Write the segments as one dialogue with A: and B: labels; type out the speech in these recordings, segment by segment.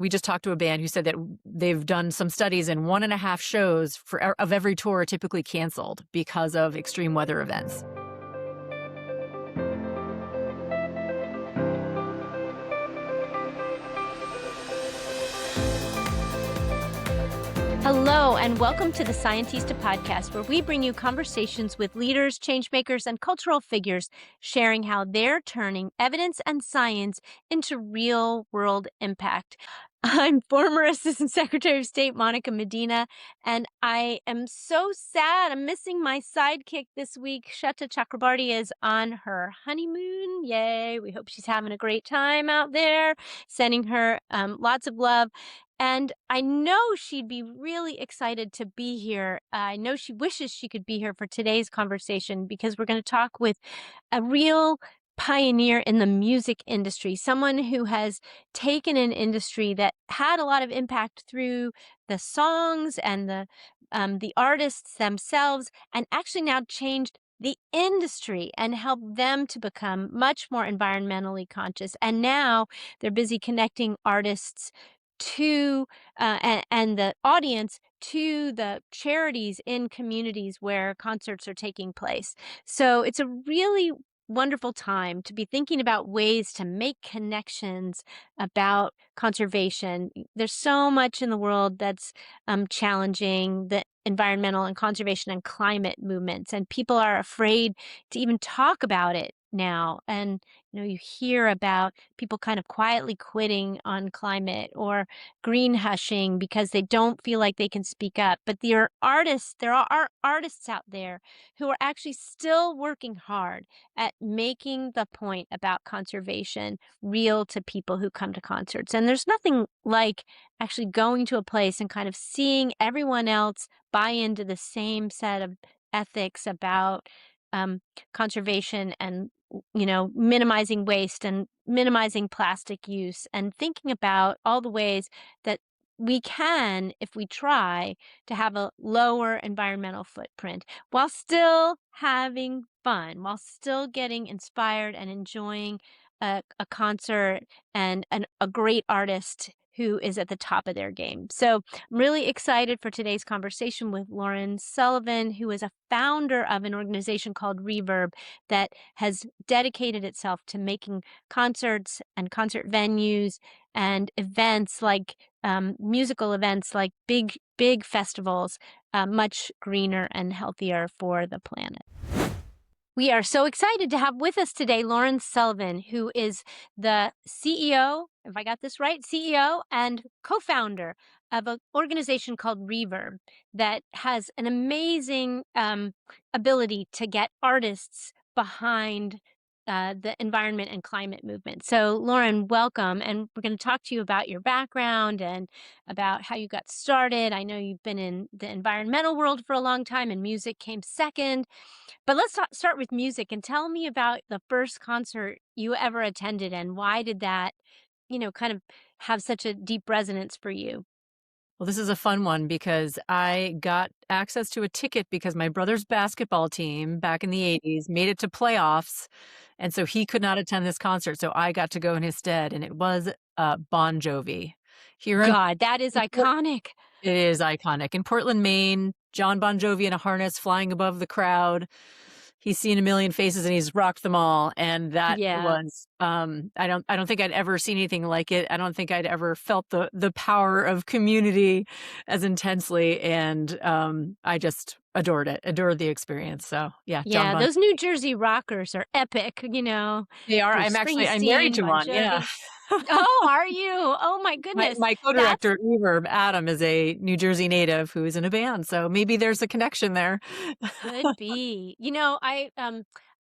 A: we just talked to a band who said that they've done some studies and 1.5 shows of every tour are typically canceled because of extreme weather events.
B: Hello, and welcome to the Scientista podcast, where we bring you conversations with leaders, changemakers, and cultural figures sharing how they're turning evidence and science into real-world impact. I'm former Assistant Secretary of State Monica Medina, and I am so sad. I'm missing my sidekick this week. Shweta Chakrabarty is on her honeymoon. Yay. We hope she's having a great time out there. Sending her lots of love. And I know she'd be really excited to be here. I know she wishes she could be here for today's conversation because we're going to talk with a real pioneer in the music industry, someone who has taken an industry that had a lot of impact through the songs and the artists themselves, and actually now changed the industry and helped them to become much more environmentally conscious. And now they're busy connecting artists to and the audience to the charities in communities where concerts are taking place. So it's a really wonderful time to be thinking about ways to make connections about conservation. There's so much in the world that's challenging the environmental and conservation and climate movements, and people are afraid to even talk about it now. And you hear about people kind of quietly quitting on climate or green hushing because they don't feel like they can speak up. But there are artists out there who are actually still working hard at making the point about conservation real to people who come to concerts. And there's nothing like actually going to a place and kind of seeing everyone else buy into the same set of ethics about conservation and minimizing waste and minimizing plastic use, and thinking about all the ways that we can, if we try, to have a lower environmental footprint while still having fun, while still getting inspired and enjoying a concert and a great artist who is at the top of their game. So I'm really excited for today's conversation with Lauren Sullivan, who is a founder of an organization called REVERB that has dedicated itself to making concerts and concert venues and events like musical events, like big festivals, much greener and healthier for the planet. We are so excited to have with us today Lauren Sullivan, who is the CEO, if I got this right, CEO and co-founder of an organization called REVERB that has an amazing ability to get artists behind the environment and climate movement. So Lauren, welcome. And we're going to talk to you about your background and about how you got started. I know you've been in the environmental world for a long time and music came second. But let's start with music and tell me about the first concert you ever attended and why did that, kind of have such a deep resonance for you?
A: Well, this is a fun one because I got access to a ticket because my brother's basketball team back in the 80s made it to playoffs. And so he could not attend this concert. So I got to go in his stead, and it was Bon Jovi.
B: God, that is iconic.
A: It is iconic. In Portland, Maine, John Bon Jovi in a harness flying above the crowd. He's seen a million faces and he's rocked them all. And that was, I don't think I'd ever seen anything like it. I don't think I'd ever felt the power of community as intensely. And I just adored the experience. So yeah.
B: Yeah, those New Jersey rockers are epic,
A: They are. I'm married to one. Yeah.
B: Oh, are you? Oh my goodness.
A: My co-director at REVERB, Adam, is a New Jersey native who is in a band. So maybe there's a connection there.
B: Could be.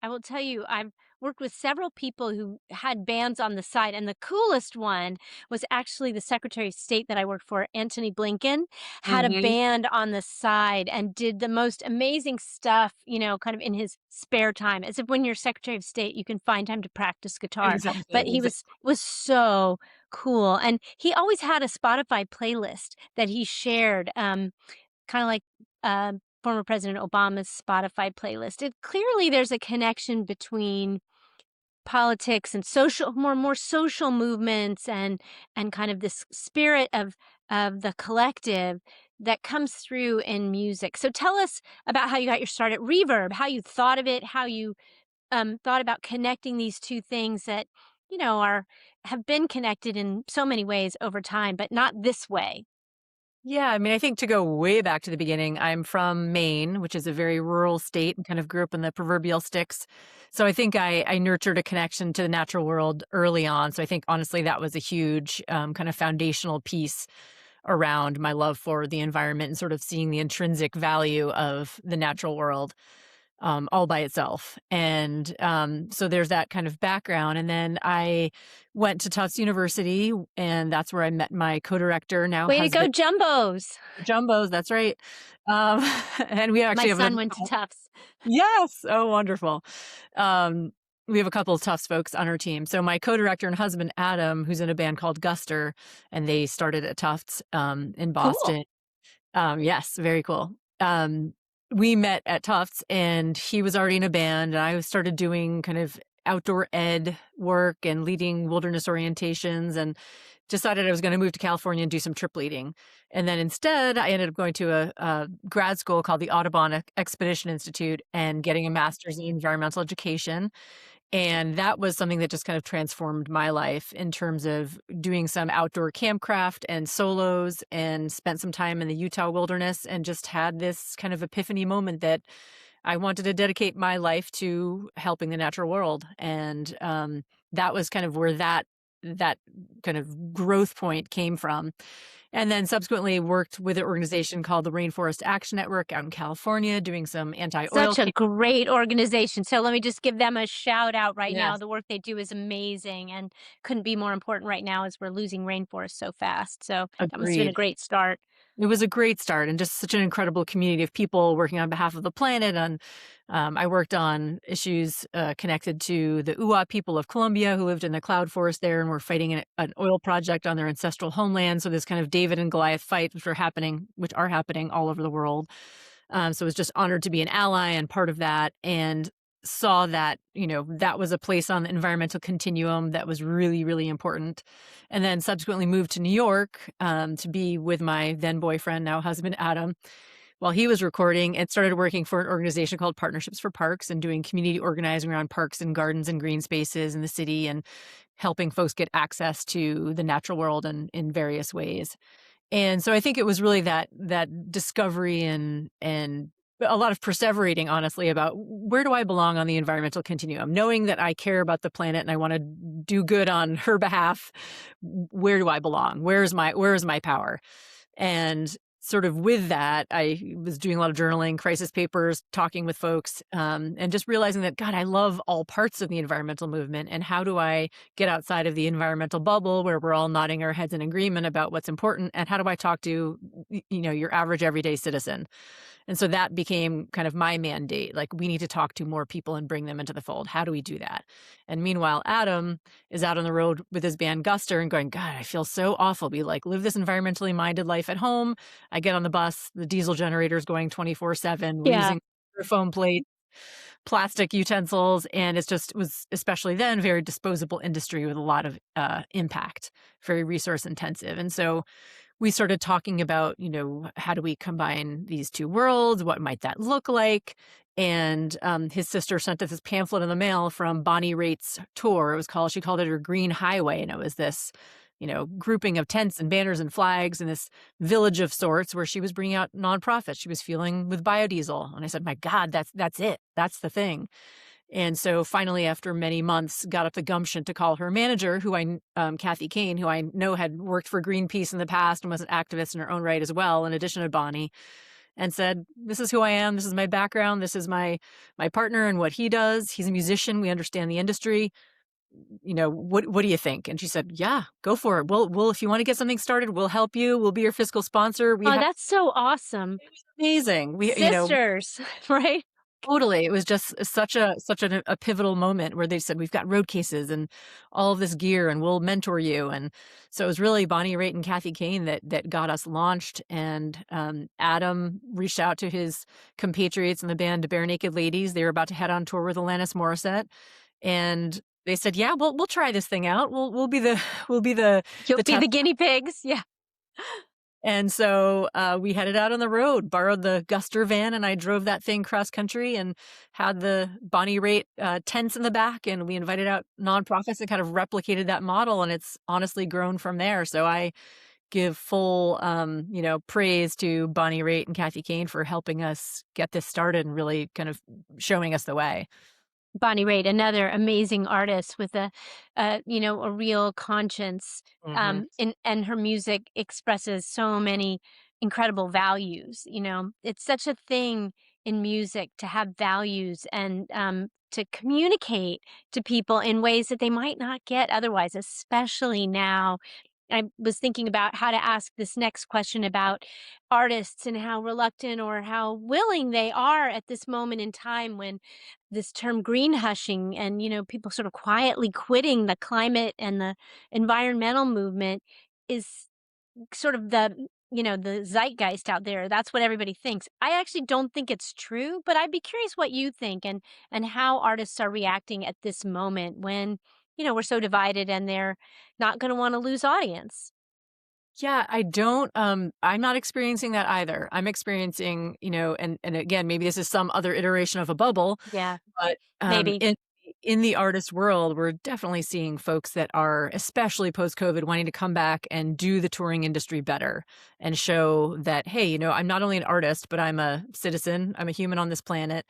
B: I will tell you, I've worked with several people who had bands on the side, and the coolest one was actually the Secretary of State that I worked for, Antony Blinken, had a band on the side and did the most amazing stuff, kind of in his spare time, as if when you're Secretary of State, you can find time to practice guitar.
A: Exactly.
B: But he was so cool. And he always had a Spotify playlist that he shared, kind of like former President Obama's Spotify playlist. Clearly there's a connection between politics and more social movements and kind of this spirit of the collective that comes through in music. So tell us about how you got your start at Reverb, how you thought of it, how you thought about connecting these two things that are have been connected in so many ways over time, but not this way.
A: Yeah, I mean, I think to go way back to the beginning, I'm from Maine, which is a very rural state, and kind of grew up in the proverbial sticks. So I think I nurtured a connection to the natural world early on. So I think honestly that was a huge kind of foundational piece around my love for the environment and sort of seeing the intrinsic value of the natural world all by itself. And so there's that kind of background. And then I went to Tufts University, and that's where I met my co-director, now
B: Way to go,
A: husband.
B: Jumbos.
A: Jumbos, that's right. Um, and we
B: My
A: actually have
B: son went to Tufts.
A: yes. Oh, wonderful. Um, we have a couple of Tufts folks on our team. So my co-director and husband, Adam, who's in a band called Guster, and they started at Tufts in
B: Cool.
A: Boston. Yes, very cool. We met at Tufts, and he was already in a band, and I started doing kind of outdoor ed work and leading wilderness orientations, and decided I was going to move to California and do some trip leading. And then instead, I ended up going to a grad school called the Audubon Expedition Institute and getting a master's in environmental education. And that was something that just kind of transformed my life in terms of doing some outdoor campcraft and solos, and spent some time in the Utah wilderness, and just had this kind of epiphany moment that I wanted to dedicate my life to helping the natural world. And that was kind of where that kind of growth point came from. And then subsequently worked with an organization called the Rainforest Action Network out in California, doing some anti-oil.
B: Such a great organization. So let me just give them a shout out right now.
A: Yes,
B: The work they do is amazing and couldn't be more important right now as we're losing rainforests so fast. So that must have been a
A: agreed.
B: great start.
A: It was a great start, and just such an incredible community of people working on behalf of the planet. And I worked on issues connected to the Uwa people of Colombia who lived in the cloud forest there and were fighting an oil project on their ancestral homeland. So this kind of David and Goliath fight, which are happening all over the world. So I was just honored to be an ally and part of that, and saw that, that was a place on the environmental continuum that was really, really important. And then subsequently moved to New York to be with my then boyfriend, now husband, Adam, while he was recording, and started working for an organization called Partnerships for Parks, and doing community organizing around parks and gardens and green spaces in the city, and helping folks get access to the natural world in various ways. And so I think it was really that discovery and a lot of perseverating, honestly, about where do I belong on the environmental continuum, knowing that I care about the planet and I want to do good on her behalf. Where do I belong? Where is my power? And sort of with that, I was doing a lot of journaling, crisis papers, talking with folks, and just realizing that, God, I love all parts of the environmental movement. And how do I get outside of the environmental bubble where we're all nodding our heads in agreement about what's important? And how do I talk to, your average everyday citizen? And so that became kind of my mandate. Like, we need to talk to more people and bring them into the fold. How do we do that? And meanwhile, Adam is out on the road with his band Guster and going, God, I feel so awful. We live this environmentally minded life at home. I get on the bus, the diesel generator is going 24/7. We're
B: Yeah.
A: using foam plates, plastic utensils, and it was, especially then, very disposable industry with a lot of impact, very resource intensive. And so we started talking about, how do we combine these two worlds? What might that look like? And his sister sent us this pamphlet in the mail from Bonnie Raitt's tour. She called it her Green Highway. And it was this, grouping of tents and banners and flags in this village of sorts where she was bringing out nonprofits. She was fueling with biodiesel. And I said, my God, that's it. That's the thing. And so finally, after many months, got up the gumption to call her manager, Kathy Kane, who I know had worked for Greenpeace in the past and was an activist in her own right as well, in addition to Bonnie, and said, this is who I am. This is my background. This is my partner and what he does. He's a musician. We understand the industry. What do you think? And she said, yeah, go for it. We'll, if you want to get something started, we'll help you. We'll be your fiscal sponsor.
B: Oh, that's so awesome.
A: Amazing.
B: Sisters, right?
A: Totally. It was just such a pivotal moment where they said, we've got road cases and all of this gear and we'll mentor you. And so it was really Bonnie Raitt and Kathy Kane that got us launched. And Adam reached out to his compatriots in the band Bare Naked Ladies. They were about to head on tour with Alanis Morissette. And they said, "Yeah, we'll try this thing out. We'll be the we'll be the
B: You'll be
A: test."
B: the guinea pigs. Yeah.
A: And so, we headed out on the road, borrowed the Guster van, and I drove that thing cross country and had the Bonnie Raitt, tents in the back, and we invited out nonprofits and kind of replicated that model, and it's honestly grown from there. So I give full, praise to Bonnie Raitt and Kathy Kane for helping us get this started and really kind of showing us the way.
B: Bonnie Raitt, another amazing artist with a real conscience,
A: Mhm.
B: and her music expresses so many incredible values. It's such a thing in music to have values and to communicate to people in ways that they might not get otherwise, especially now. I was thinking about how to ask this next question about artists and how reluctant or how willing they are at this moment in time when this term green hushing and people sort of quietly quitting the climate and the environmental movement is sort of the zeitgeist out there. That's what everybody thinks. I actually don't think it's true, but I'd be curious what you think and how artists are reacting at this moment when we're so divided and they're not going to want to lose audience.
A: Yeah, I don't, I'm not experiencing that either. I'm experiencing, and again, maybe this is some other iteration of a bubble,
B: Yeah,
A: but,
B: maybe.
A: in the artist world, we're definitely seeing folks that are, especially post-COVID, wanting to come back and do the touring industry better and show that, "Hey, I'm not only an artist, but I'm a citizen, I'm a human on this planet,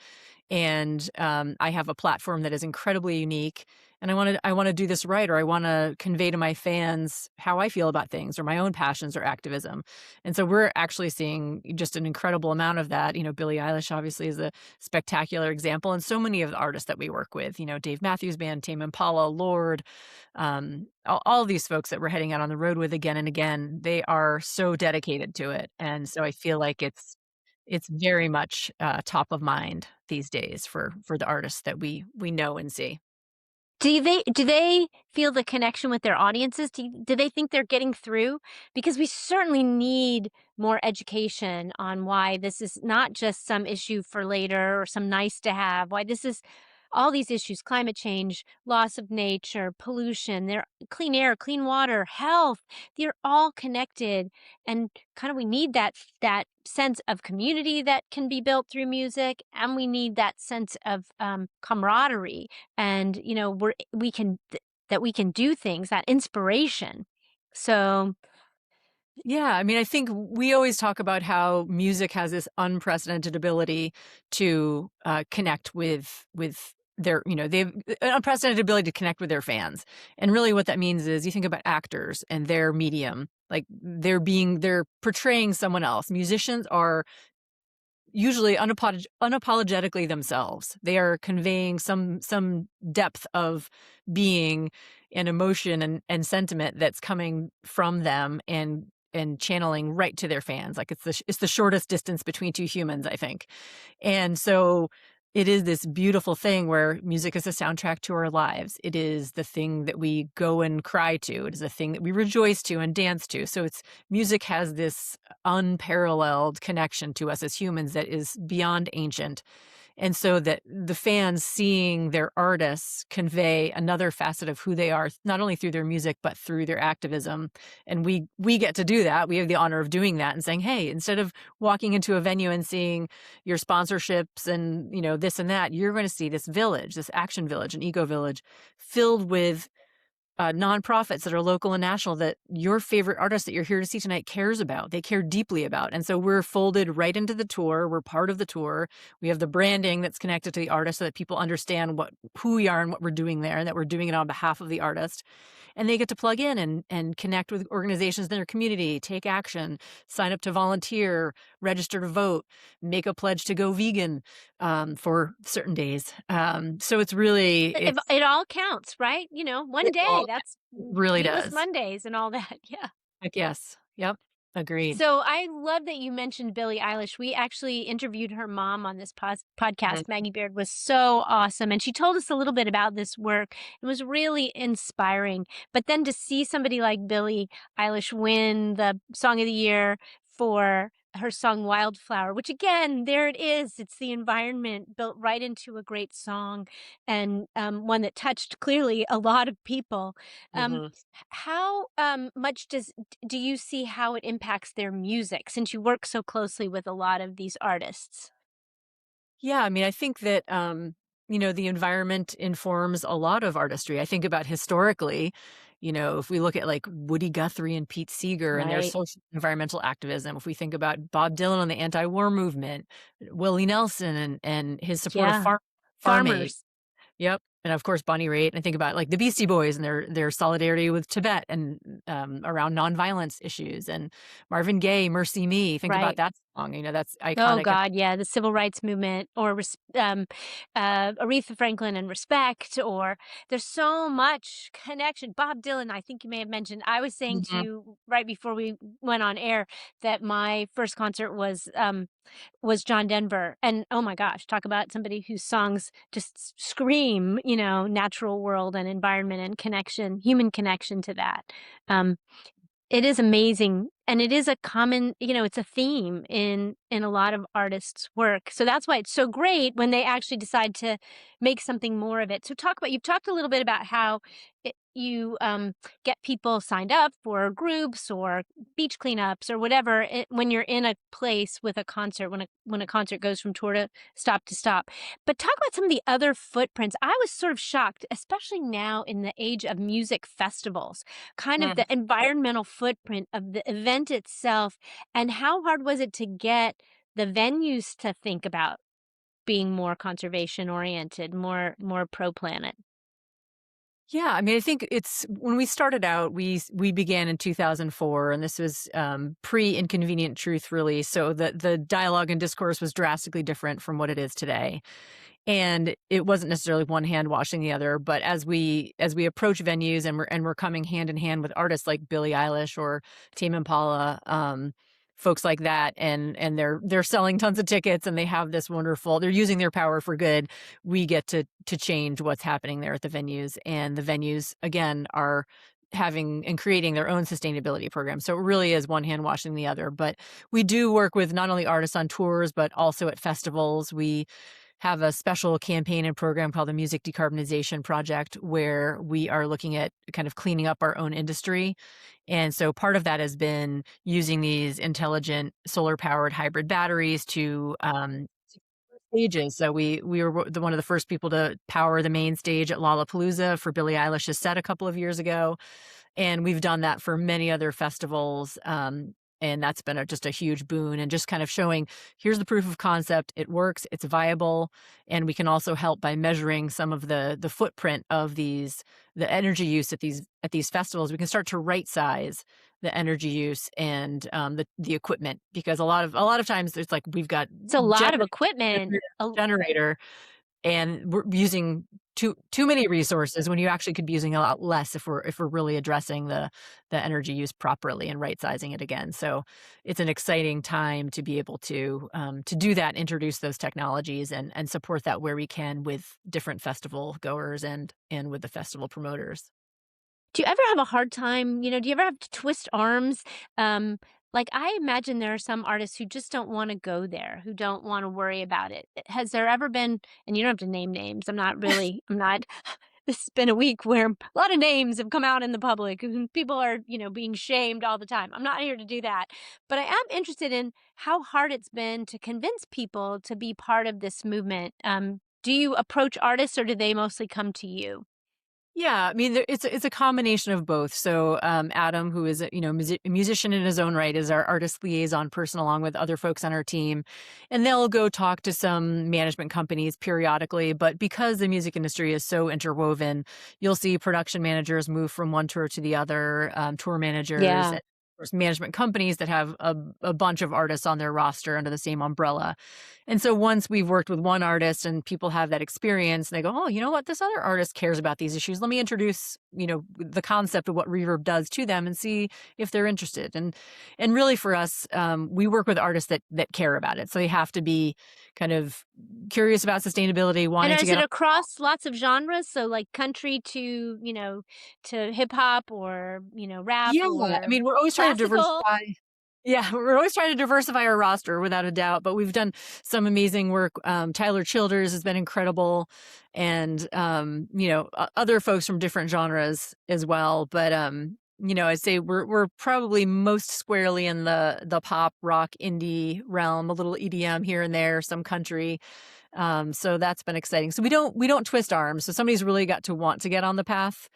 A: and, I have a platform that is incredibly unique, and I wanna do this right, or I wanna convey to my fans how I feel about things or my own passions or activism." And so we're actually seeing just an incredible amount of that. Billie Eilish obviously is a spectacular example, and so many of the artists that we work with, Dave Matthews Band, Tame Impala, Lord, all these folks that we're heading out on the road with again and again, they are so dedicated to it, and so I feel like it's very much, top of mind these days for the artists that we know and see.
B: Do they feel the connection with their audiences? Do they think they're getting through? Because we certainly need more education on why this is not just some issue for later or some nice to have, why this is all these issues, climate change, loss of nature, pollution, they're clean air, clean water, health, they're all connected. And kind of we need that sense of community that can be built through music, and we need that sense of camaraderie and that we can do things, that inspiration. So
A: Yeah, I mean, I think we always talk about how music has this unprecedented ability to, connect with their they have an unprecedented ability to connect with their fans, and really what that means is you think about actors and their medium, like, they're portraying someone else. Musicians are usually unapologetically themselves. They are conveying some depth of being and emotion and sentiment that's coming from them and channeling right to their fans. Like, it's the shortest distance between two humans, I think. And so it is this beautiful thing where music is a soundtrack to our lives. It is the thing that we go and cry to. It is the thing that we rejoice to and dance to. So it's music has this unparalleled connection to us as humans that is beyond ancient. And so that the fans seeing their artists convey another facet of who they are, not only through their music, but through their activism. And we get to do that. We have the honor of doing that and saying, hey, instead of walking into a venue and seeing your sponsorships and, this and that, you're going to see this village, this action village, an eco village filled with nonprofits that are local and national that your favorite artist that you're here to see tonight cares about. They care deeply about. And so we're folded right into the tour. We're part of the tour. We have the branding that's connected to the artist so that people understand who we are and what we're doing there and that we're doing it on behalf of the artist. And they get to plug in and connect with organizations in their community, take action, sign up to volunteer, register to vote, make a pledge to go vegan for certain days. So it's really,
B: it all counts, right? One
A: it
B: day,
A: all
B: that's
A: really
B: meatless
A: does.
B: Mondays and all that. Yeah.
A: Heck yes. Yep. Agreed.
B: So I love that you mentioned Billie Eilish. We actually interviewed her mom on this podcast.
A: Mhm.
B: Maggie Beard was so awesome. And she told us a little bit about this work. It was really inspiring. But then to see somebody like Billie Eilish win the Song of the Year for her song Wildflower, which again, there it is. It's the environment built right into a great song and one that touched clearly a lot of people. Um,
A: Mhm.
B: how much do you see how it impacts their music since you work so closely with a lot of these artists?
A: Yeah, I mean, I think that, the environment informs a lot of artistry. I think about historically, if we look at like Woody Guthrie and Pete Seeger and their
B: Right.
A: social environmental activism, if we think about Bob Dylan and the anti-war movement, Willie Nelson and his support of
B: Yeah.
A: farm aid.
B: Farmers.
A: Yep. And of course, Bonnie Raitt. I think about like the Beastie Boys and their solidarity with Tibet and around nonviolence issues, and Marvin Gaye, "Mercy Me." Think about
B: Right.
A: that song. That's
B: Oh
A: iconic.
B: God, yeah, the civil rights movement or Aretha Franklin and Respect, or there's so much connection. Bob Dylan, I think you may have mentioned. I was saying to
A: Mhm.
B: you right before we went on air that my first concert was John Denver, and oh my gosh, talk about somebody whose songs just scream, natural world and environment and connection, human connection to that. Um, it is amazing, and it is a common it's a theme in a lot of artists' work, so that's why it's so great when they actually decide to make something more of it. So you've talked a little bit about how get people signed up for groups or beach cleanups or whatever when you're in a place with a concert, when a concert goes from tour to stop. But talk about some of the other footprints. I was sort of shocked, especially now in the age of music festivals, kind of the
A: Mhm.
B: environmental footprint of the event itself, and how hard was it to get the venues to think about being more conservation oriented, more pro planet?
A: Yeah, I mean, I think it's when we started out, we began in 2004, and this was pre Inconvenient Truth release, so the dialogue and discourse was drastically different from what it is today. And it wasn't necessarily one hand washing the other, but as we approach venues and we're coming hand in hand with artists like Billie Eilish or Tame Impala, folks like that, and they're selling tons of tickets and they have this wonderful, they're using their power for good. We get to change what's happening there at the venues, and the venues again are having and creating their own sustainability program. So it really is one hand washing the other. But we do work with not only artists on tours, but also at festivals. We have a special campaign and program called the Music Decarbonization Project, where we are looking at kind of cleaning up our own industry. And so part of that has been using these intelligent solar powered hybrid batteries to stages. So we were one of the first people to power the main stage at Lollapalooza for Billie Eilish's set a couple of years ago, and we've done that for many other festivals. And that's been just a huge boon, and just kind of showing, here's the proof of concept. It works. It's viable. And we can also help by measuring some of the footprint of the energy use at these festivals. We can start to right size the energy use and the equipment, because a lot of times it's like we've got
B: It's a lot of
A: generator
B: equipment.
A: generator and we're using too many resources when you actually could be using a lot less if we're really addressing the energy use properly and right sizing it again. So it's an exciting time to be able to do that, introduce those technologies and support that where we can with different festival goers and with the festival promoters.
B: Do you ever have a hard time, do you ever have to twist arms? Um, like, I imagine there are some artists who just don't wanna go there, who don't wanna worry about it. Has there ever been, and you don't have to name names, I'm not this has been a week where a lot of names have come out in the public, and people are, being shamed all the time. I'm not here to do that, but I am interested in how hard it's been to convince people to be part of this movement. Do you approach artists, or do they mostly come to you?
A: Yeah, I mean, it's a combination of both. So, Adam, who is a musician in his own right, is our artist liaison person along with other folks on our team, and they'll go talk to some management companies periodically. But because the music industry is so interwoven, you'll see production managers move from one tour to the other, tour managers.
B: Yeah.
A: And of course, management companies that have a bunch of artists on their roster under the same umbrella. And so once we've worked with one artist and people have that experience, and they go, oh, you know what? This other artist cares about these issues. Let me introduce, the concept of what Reverb does to them and see if they're interested. And really for us, we work with artists that care about it. So they have to be kind of curious about sustainability,
B: And
A: wanting to
B: is
A: get
B: it
A: on.
B: across lots of genres? So like country to hip hop or, rap
A: Yeah, I
B: or
A: mean, we're always trying to
B: classical?
A: diversify. Yeah, we're always trying to diversify our roster without a doubt, but we've done some amazing work. Tyler Childers has been incredible, and other folks from different genres as well. But I'd say we're probably most squarely in the pop rock indie realm, a little EDM here and there, some country. So that's been exciting. So we don't twist arms. So somebody's really got to want to get on the path,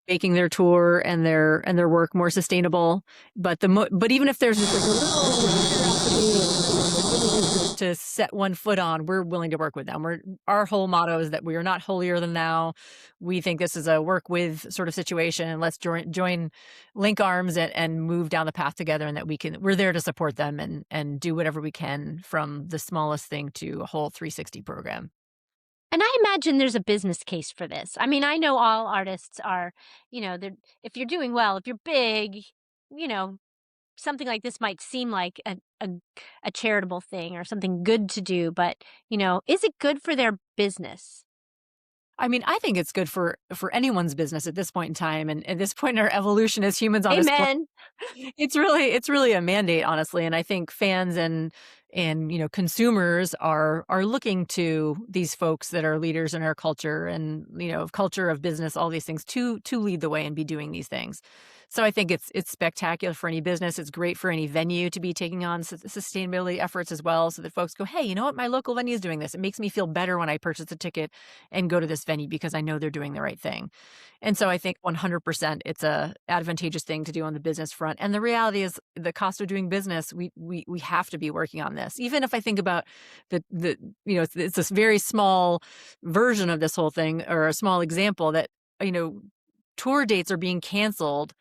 A: making their tour and their work more sustainable. But even if there's just like a little to set one foot on, we're willing to work with them. Our whole motto is that we are not holier than thou. We think this is a work with sort of situation, and let's join link arms and move down the path together, and that we're there to support them and do whatever we can, from the smallest thing to a whole 360 program.
B: And I imagine there's a business case for this. I mean, I know all artists are, if you're doing well, if you're big, you know, something like this might seem like a charitable thing or something good to do, but, is it good for their business?
A: I mean, I think it's good for anyone's business at this point in time, and at this point in our evolution as humans on this planet.
B: Amen.
A: It's really a mandate, honestly, and I think fans and consumers are looking to these folks that are leaders in our culture and culture of business, all these things, to lead the way and be doing these things. So I think it's spectacular for any business. It's great for any venue to be taking on sustainability efforts as well, so that folks go, hey, you know what, my local venue is doing this. It makes me feel better when I purchase a ticket and go to this venue because I know they're doing the right thing. And so I think 100% it's a advantageous thing to do on the business front. And the reality is, the cost of doing business, we have to be working on this. Even if I think about it's this very small version of this whole thing, or a small example, that tour dates are being canceled.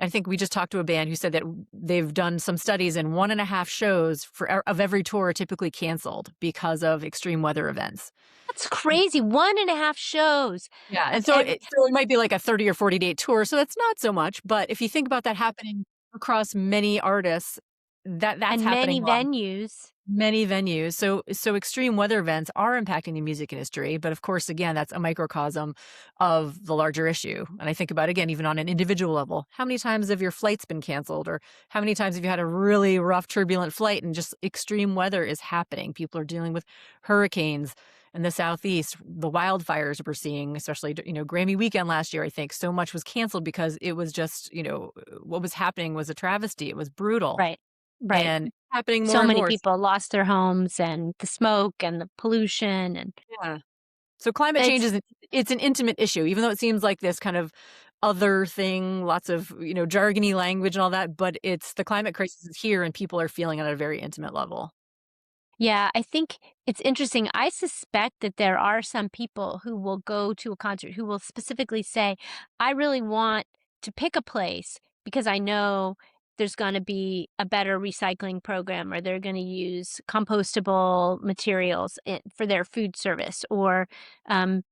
A: I think we just talked to a band who said that they've done some studies, and 1.5 shows of every tour are typically canceled because of extreme weather events.
B: That's crazy. 1.5 shows.
A: Yeah, and so it might be like a 30 or 40 date tour, so that's not so much. But if you think about that happening across many artists, that's
B: And
A: happening
B: many
A: on
B: venues.
A: many venues. So extreme weather events are impacting the music industry, but of course, again, that's a microcosm of the larger issue. And I think about, again, even on an individual level, how many times have your flights been canceled, or how many times have you had a really rough, turbulent flight and just extreme weather is happening? People are dealing with hurricanes in the Southeast, the wildfires we're seeing, especially, Grammy weekend last year. I think so much was canceled because it was just, what was happening was a travesty. It was brutal,
B: Right. Right.
A: and happening more
B: So
A: and
B: many
A: more.
B: people lost their homes, and the smoke and the pollution, and
A: Yeah. So climate change
B: it's
A: it's an intimate issue, even though it seems like this kind of other thing, lots of, jargony language and all that, but it's the climate crisis is here, and people are feeling it at a very intimate level.
B: yeah, I think it's interesting. I suspect that there are some people who will go to a concert who will specifically say, I really want to pick a place because I know there's going to be a better recycling program, or they're going to use compostable materials for their food service, or um,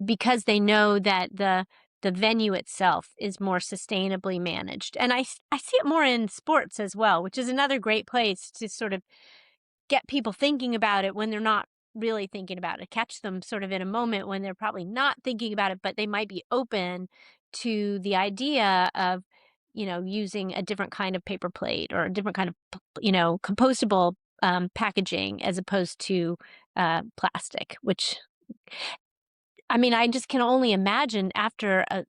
B: because they know that the venue itself is more sustainably managed. And I see it more in sports as well, which is another great place to sort of get people thinking about it when they're not really thinking about it, catch them sort of in a moment when they're probably not thinking about it, but they might be open to the idea of, using a different kind of paper plate, or a different kind of, compostable packaging, as opposed to plastic, which, I mean, I just can only imagine after a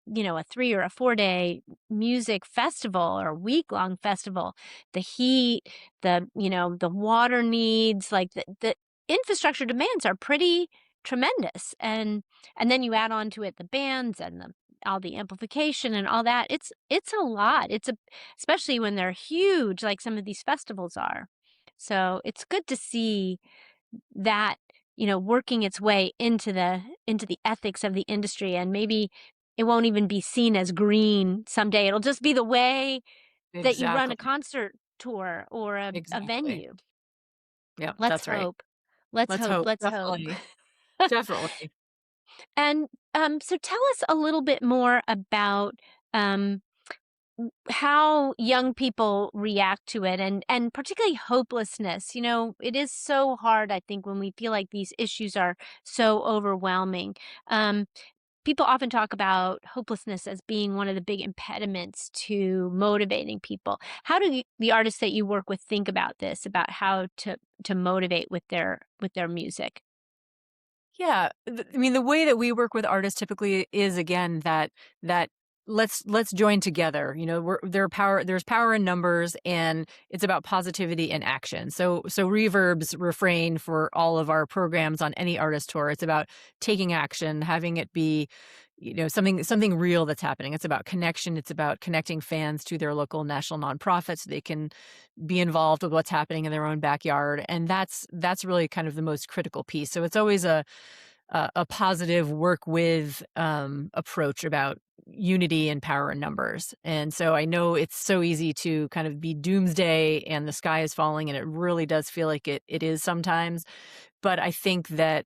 B: 3 or a 4-day music festival or week-long festival, the heat, the water needs, like the infrastructure demands are pretty tremendous. And then you add on to it the bands and all the amplification and all that. It's a lot. Especially when they're huge, like some of these festivals are. So it's good to see that, working its way into the ethics of the industry, and maybe it won't even be seen as green someday. It'll just be the way that you run a
A: Exactly.
B: concert tour or a
A: Exactly.
B: venue.
A: Yep,
B: Let's
A: that's right.
B: hope. Let's
A: Let's
B: hope.
A: hope.
B: Let's hope.
A: Definitely. Definitely.
B: And so tell us a little bit more about um, how young people react to it, and particularly hopelessness. It is so hard, I think, when we feel like these issues are so overwhelming. Um, people often talk about hopelessness as being one of the big impediments to motivating people. How do the artists that you work with think about this, about how to motivate with their music?
A: Yeah, I mean, the way that we work with artists typically is again that let's join together. You know, there's power in numbers, and it's about positivity and action. So Reverb's refrain for all of our programs on any artist tour, it's about taking action, having it be, you know, something real that's happening. It's about connection. It's about connecting fans to their local national nonprofits so they can be involved with what's happening in their own backyard, and that's really kind of the most critical piece. So it's always a positive work with approach about unity and power in numbers. And so I know it's so easy to kind of be doomsday and the sky is falling, and it really does feel like it is sometimes. But I think that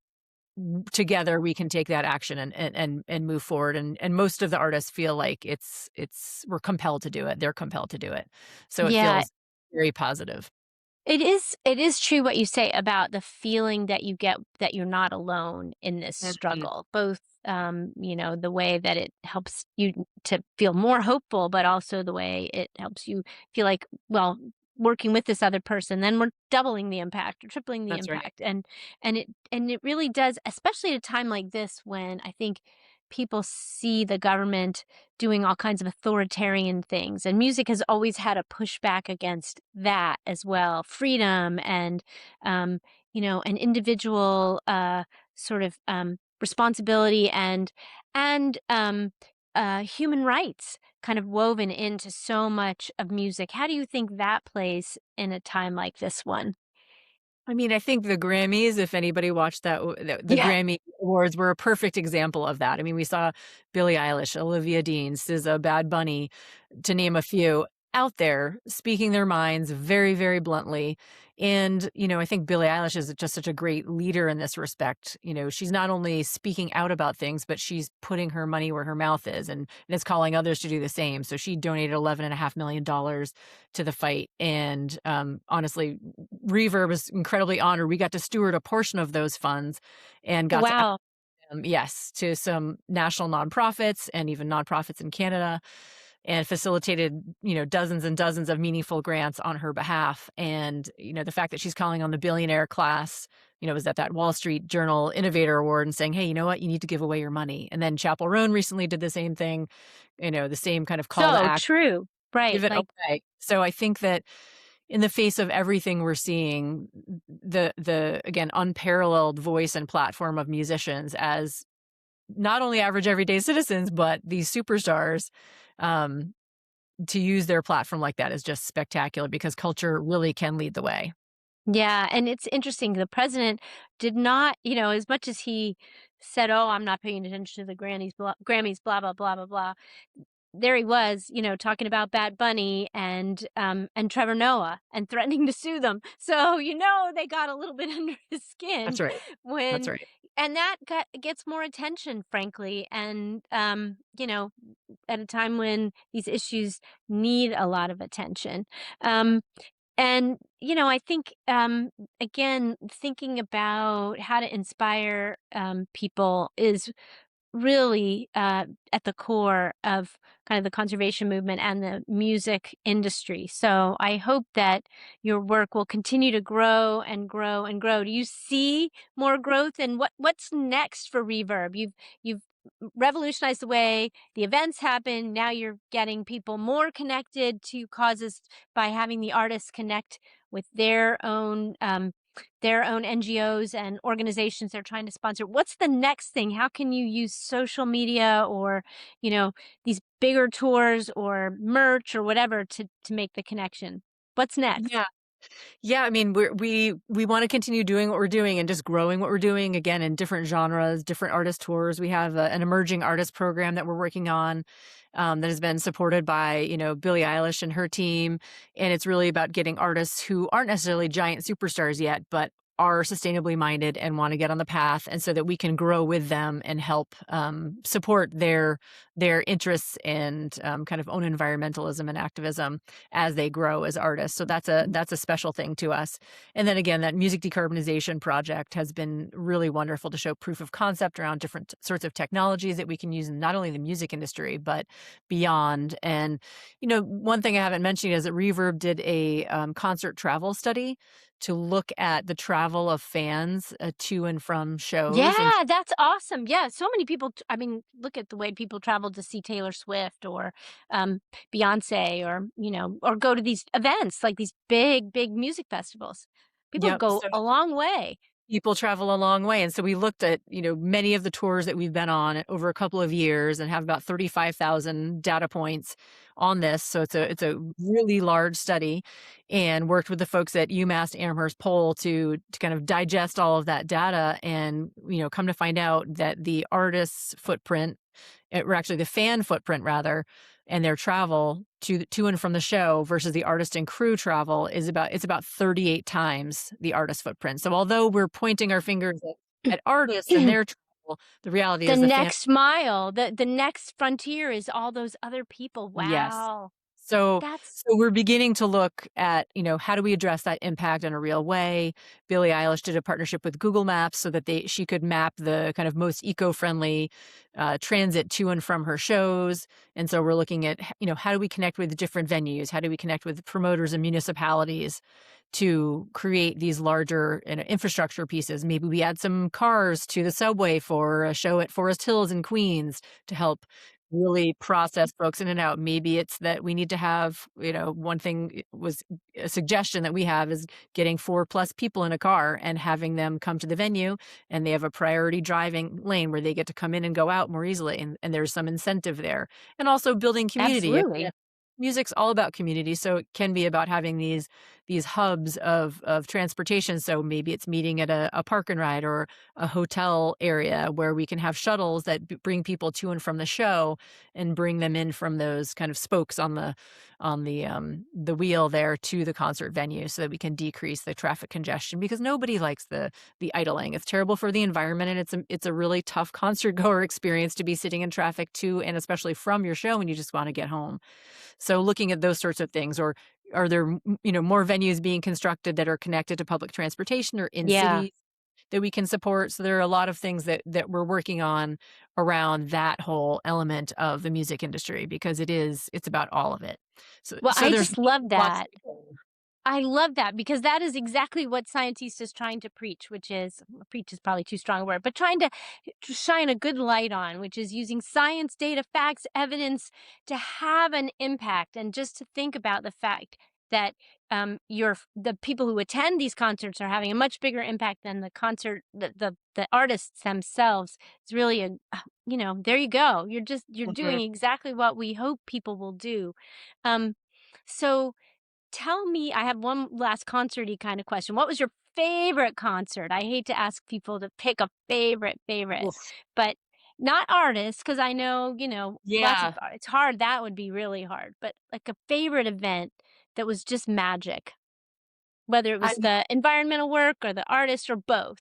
A: together we can take that action and move forward. And most of the artists feel like it's we're compelled to do it. They're compelled to do it. So it
B: Yeah,
A: feels very positive.
B: it is true what you say about the feeling that you get that you're not alone in this
A: Mhm.
B: struggle. Both, the way that it helps you to feel more hopeful, but also the way it helps you feel like, well, working with this other person, then we're doubling the impact or tripling the
A: That's right.
B: impact. And it really does, especially at a time like this when I think people see the government doing all kinds of authoritarian things. And music has always had a pushback against that as well. Freedom and, an individual sort of responsibility and human rights kind of woven into so much of music. How do you think that plays in a time like this one?
A: I mean, I think the Grammys, if anybody watched that, the
B: Yeah.
A: Grammy Awards were a perfect example of that. I mean, we saw Billie Eilish, Olivia Dean, SZA, Bad Bunny, to name a few, out there speaking their minds very, very bluntly. And, you know, I think Billie Eilish is just such a great leader in this respect. You know, she's not only speaking out about things, but she's putting her money where her mouth is, and is calling others to do the same. So she donated $11.5 million to the fight. And honestly, Reverb is incredibly honored. We got to steward a portion of those funds and got to
B: Wow.
A: yes, to some national nonprofits and even nonprofits in Canada, and facilitated, you know, dozens and dozens of meaningful grants on her behalf. And, you know, the fact that she's calling on the billionaire class, you know, was at that Wall Street Journal Innovator Award and saying, hey, you know what, you need to give away your money. And then Chapel Roan recently did the same thing, you know, the same kind of call to
B: So
A: action,
B: true. Right.
A: give it
B: Like,
A: away. So I think that in the face of everything we're seeing, the again unparalleled voice and platform of musicians as not only average everyday citizens, but these superstars, um, to use their platform like that is just spectacular because culture really can lead the way.
B: yeah, and it's interesting. The president did not, as much as he said, "Oh, I'm not paying attention to the Grammys, blah blah blah blah blah." There he was, talking about Bad Bunny and Trevor Noah and threatening to sue them. So they got a little bit under his skin
A: That's right. That's
B: when,
A: right.
B: and that gets more attention, frankly, and at a time when these issues need a lot of attention. Um, and, I think, again, thinking about how to inspire people is really at the core of kind of the conservation movement and the music industry. So I hope that your work will continue to grow and grow and grow. Do you see more growth, and what's next for Reverb? You've revolutionized the way the events happen. Now you're getting people more connected to causes by having the artists connect with their own NGOs and organizations they're trying to sponsor. What's the next thing? How can you use social media or, you know, these bigger tours or merch or whatever to make the connection? What's next?
A: Yeah. Yeah, I mean, we wanna continue doing what we're doing and just growing what we're doing, again, in different genres, different artist tours. We have an emerging artist program that we're working on, that has been supported by, you know, Billie Eilish and her team, and it's really about getting artists who aren't necessarily giant superstars yet, but are sustainably minded and want to get on the path, and so that we can grow with them and help support their interests and kind of own environmentalism and activism as they grow as artists. So that's a special thing to us. And then again, that music decarbonization project has been really wonderful to show proof of concept around different sorts of technologies that we can use in not only the music industry but beyond. And one thing I haven't mentioned is that Reverb did a concert travel study to look at the travel of fans to and from shows. And
B: Yeah, that's awesome. Yeah, so many people. I mean, look at the way people travel to see Taylor Swift or Beyonce, or or go to these events like these big, big music festivals. People
A: yep,
B: go
A: so
B: a long way.
A: people travel a long way. And so we looked at, many of the tours that we've been on over a couple of years and have about 35,000 data points on this. So it's a really large study, and worked with the folks at UMass Amherst Poll to kind of digest all of that data and, come to find out that the artist's footprint, or actually the fan footprint rather, and their travel to and from the show versus the artist and crew travel it's about 38 times the artist footprint. So although we're pointing our fingers at artists and their travel, the reality
B: The
A: is the fan.
B: next mile, the next frontier is all those other people.
A: Yes.
B: Wow.
A: So
B: That's
A: so we're beginning to look at, how do we address that impact in a real way? Billie Eilish did a partnership with Google Maps so that she could map the kind of most eco-friendly transit to and from her shows. And so we're looking at, how do we connect with different venues? How do we connect with promoters and municipalities to create these larger infrastructure pieces? Maybe we add some cars to the subway for a show at Forest Hills in Queens to help really process folks in and out. Maybe it's that we need to have, one thing was a suggestion that we have is getting 4+ people in a car and having them come to the venue, and they have a priority driving lane where they get to come in and go out more easily. And there's some incentive there. And also building community.
B: absolutely.
A: Music's all about community, so it can be about having these hubs of transportation. So maybe it's meeting at a park and ride or a hotel area where we can have shuttles that bring people to and from the show and bring them in from those kind of spokes on the wheel there to the concert venue, so that we can decrease the traffic congestion, because nobody likes the idling. It's terrible for the environment, and it's a really tough concert goer experience to be sitting in traffic to and especially from your show when you just want to get home. So looking at those sorts of things, or are there, more venues being constructed that are connected to public transportation or in
B: Yeah.
A: cities that we can support? So there are a lot of things that we're working on around that whole element of the music industry, because it's about all of it. So
B: Well,
A: so
B: I
A: there's
B: just love
A: lots
B: that.
A: to go.
B: I love that because that is exactly what Scientist is trying to preach, which is preach is probably too strong a word, but trying to shine a good light on, which is using science, data, facts, evidence to have an impact, and just to think about the fact that the people who attend these concerts are having a much bigger impact than the artists themselves. It's really there you go. You're
A: Mhm.
B: doing exactly what we hope people will do. Um, so tell me, I have one last concerty kind of question. What was your favorite concert? I hate to ask people to pick a favorite,
A: Oof.
B: but not artists, because I know, lots of
A: Yeah.
B: it's hard. That would be really hard. But like a favorite event that was just magic, whether it
A: I
B: was the environmental work or the artist or both.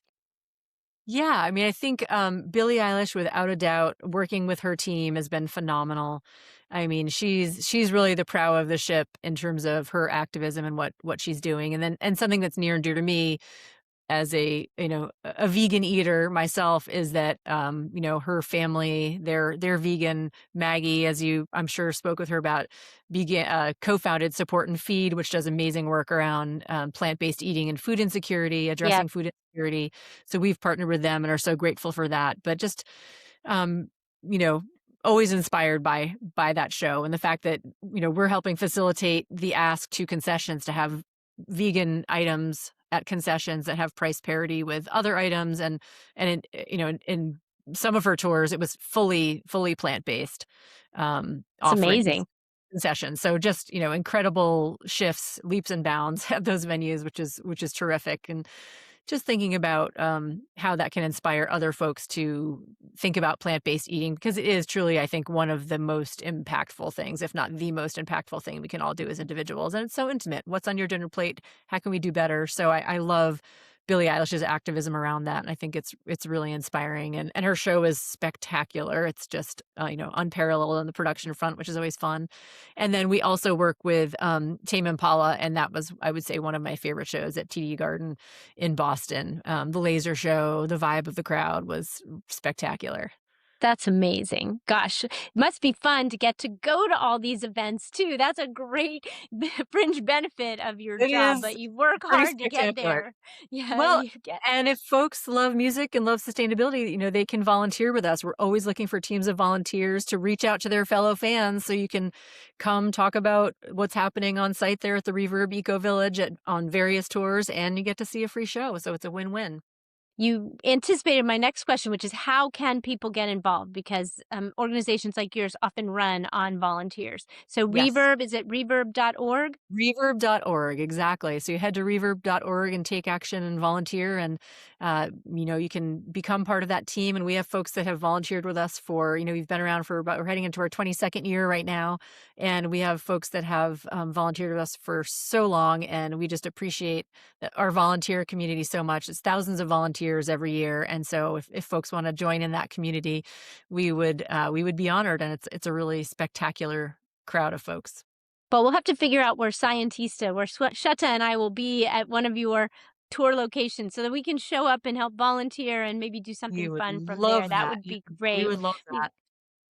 A: Yeah, I mean, I think, Billie Eilish, without a doubt, working with her team has been phenomenal. I mean, she's really the prow of the ship in terms of her activism and what she's doing. And something that's near and dear to me as a vegan eater myself is that, her family, they're vegan. Maggie, as you I'm sure spoke with her about, began co-founded Support and Feed, which does amazing work around plant-based eating and food insecurity,
B: Yeah,
A: addressing food insecurity. So we've partnered with them and are so grateful for that. But just um, you know, always inspired by that show, and the fact that, we're helping facilitate the ask to concessions to have vegan items at concessions that have price parity with other items. In some of her tours, it was fully plant-based,
B: it's
A: offerings,
B: amazing.
A: concessions. So just, incredible shifts, leaps and bounds at those venues, which is terrific. And just thinking about how that can inspire other folks to think about plant-based eating, because it is truly, I think, one of the most impactful things, if not the most impactful thing we can all do as individuals. And it's so intimate. What's on your dinner plate? How can we do better? So I love Billie Eilish's activism around that, and I think it's really inspiring, and her show is spectacular. It's just, unparalleled on the production front, which is always fun. And then we also work with, Tame Impala, and that was, I would say, one of my favorite shows at TD Garden in Boston. The laser show, the vibe of the crowd was spectacular.
B: That's amazing. Gosh, it must be fun to get to go to all these events too. That's a great fringe benefit of your
A: It
B: job,
A: is
B: but you work
A: pretty
B: hard to get
A: spectacular.
B: there. Yeah,
A: Well,
B: you get.
A: and if folks love music and love sustainability, they can volunteer with us. We're always looking for teams of volunteers to reach out to their fellow fans so you can come talk about what's happening on site there at the Reverb Eco Village on various tours, and you get to see a free show. So it's a win-win.
B: You anticipated my next question, which is how can people get involved? Because organizations like yours often run on volunteers. So
A: Yes.
B: Reverb, is it reverb.org?
A: Reverb.org, exactly. So you head to reverb.org and take action and volunteer. And, you can become part of that team. And we have folks that have volunteered with us for, we've been around for we're heading into our 22nd year right now. And we have folks that have volunteered with us for so long. And we just appreciate our volunteer community so much. It's thousands of volunteers every year. And so if folks want to join in that community, we would be honored. And it's a really spectacular crowd of folks.
B: But we'll have to figure out where Scientista, where Shutta and I will be at one of your tour locations so that we can show up and help volunteer and maybe do something
A: You would
B: fun from there.
A: love
B: That
A: that.
B: would be
A: We
B: great.
A: would love
B: We
A: that.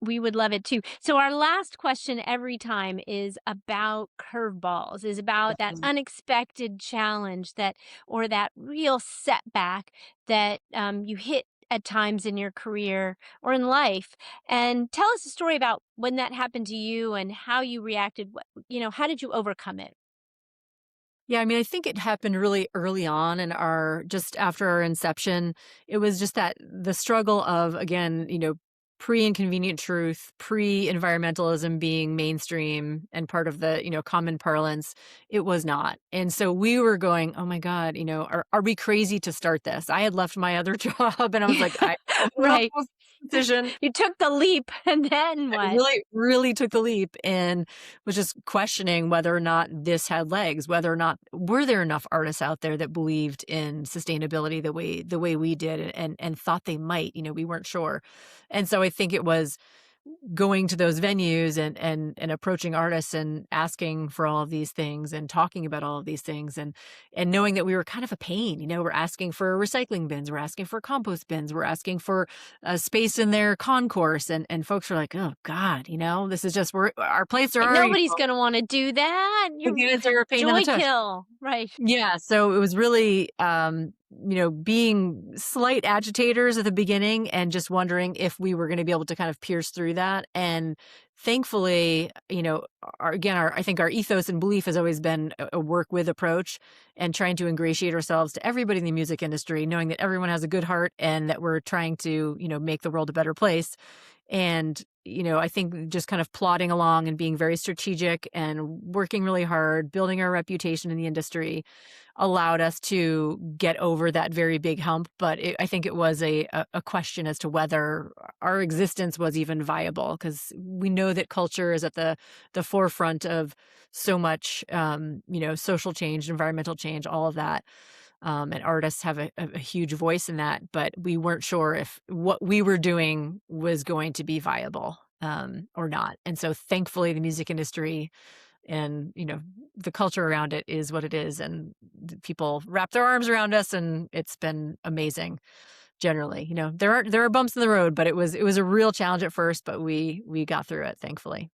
B: we would love it too. So our last question every time is about curveballs, is about that
A: Mhm.
B: unexpected challenge that or that real setback that you hit at times in your career or in life. And tell us a story about when that happened to you and how you reacted. How did you overcome it?
A: Yeah, I mean, I think it happened really early on in just after our inception. It was just that the struggle of, again, pre-inconvenient truth, pre-environmentalism being mainstream and part of the, common parlance. It was not. And so we were going, oh my God, are we crazy to start this? I had left my other job and I was like, I don't know if
B: Right.
A: it was a decision.
B: You took the leap and then
A: I
B: what?
A: really, really took the leap and was just questioning whether or not this had legs, whether or not were there enough artists out there that believed in sustainability the way we did and thought they might. We weren't sure. And so I think it was going to those venues and approaching artists and asking for all of these things and talking about all of these things and knowing that we were kind of a pain. We're asking for recycling bins, we're asking for compost bins, we're asking for a space in their concourse, and folks are like, oh God, this is just our plates are
B: Right,
A: already
B: nobody's
A: full.
B: gonna wanna do that.
A: The
B: You
A: units are a pain in the
B: joy
A: tush.
B: kill, right.
A: Yeah, so it was really, being slight agitators at the beginning and just wondering if we were gonna be able to kind of pierce through that, and thankfully, I think our ethos and belief has always been a work with approach and trying to ingratiate ourselves to everybody in the music industry, knowing that everyone has a good heart and that we're trying to, make the world a better place. And, I think just kind of plodding along and being very strategic and working really hard, building our reputation in the industry allowed us to get over that very big hump. But I think it was a question as to whether our existence was even viable, because we know that culture is at the forefront of so much, social change, environmental change, all of that. And artists have a huge voice in that, but we weren't sure if what we were doing was going to be viable, or not. And so thankfully the music industry and, the culture around it is what it is. And people wrap their arms around us and it's been amazing generally. There are bumps in the road, but it was a real challenge at first, but we got through it, thankfully.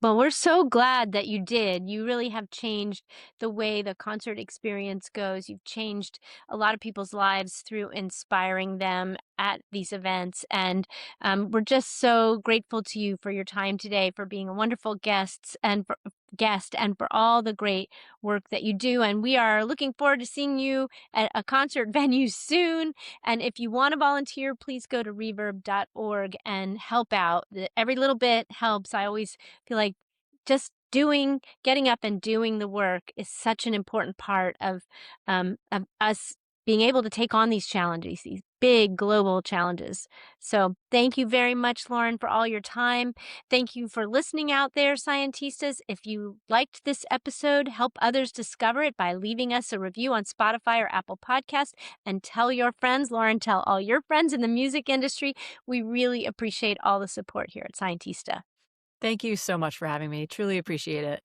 B: Well, we're so glad that you did. You really have changed the way the concert experience goes. You've changed a lot of people's lives through inspiring them at these events. And we're just so grateful to you for your time today, for being a wonderful guest and for all the great work that you do. And we are looking forward to seeing you at a concert venue soon. And if you want to volunteer, please go to reverb.org and help out. Every little bit helps. I always feel like just getting up and doing the work is such an important part of us being able to take on these challenges, these big global challenges. So thank you very much, Lauren, for all your time. Thank you for listening out there, Scientistas. If you liked this episode, help others discover it by leaving us a review on Spotify or Apple Podcast, and tell your friends. Lauren, tell all your friends in the music industry. We really appreciate all the support here at Scientista.
A: Thank you so much for having me. Truly appreciate it.